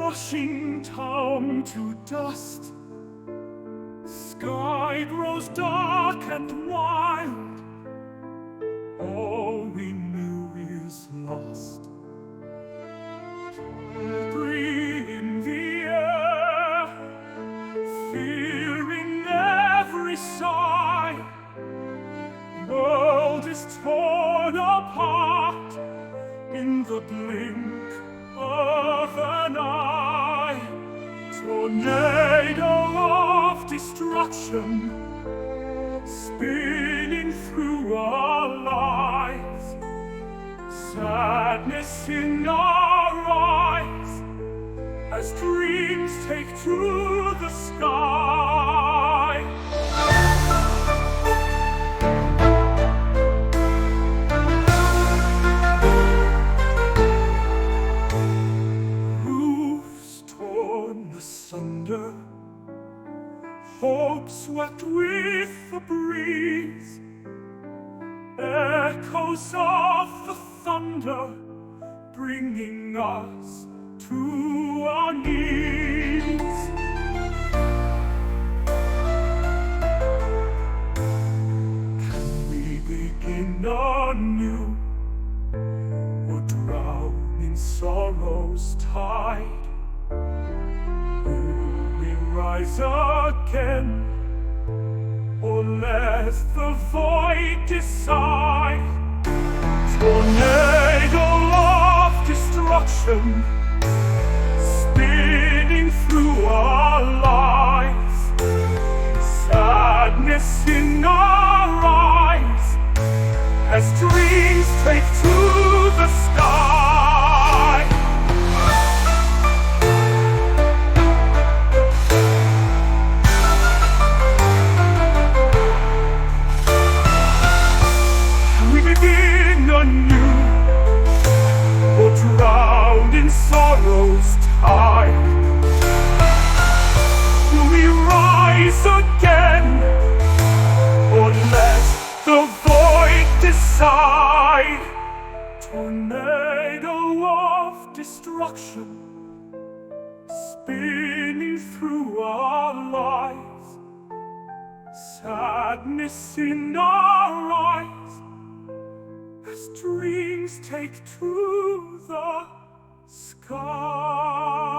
crushing town to dust. Sky grows dark and wild, all we knew is lost. Debris in the air, fear in every sigh. World is torn apart in the blink of an eye. Tornado of destruction spinning through our lives. Sadness in our eyes as dreams take to the sky. Asunder, hope swept with the breeze, echoes of the thunder bringing us to our knees. Can we begin anew, or drown in sorrow's tide? Rise again, or let the void decide. Tornado of destruction spinning through our lives. Sadness in our eyes as dreams take to the sky. Anew, or drowned in sorrow's tide? Will we rise again, or let the void decide? Tornado of destruction spinning through our lives. Sadness in our eyes as dreams take to the sky.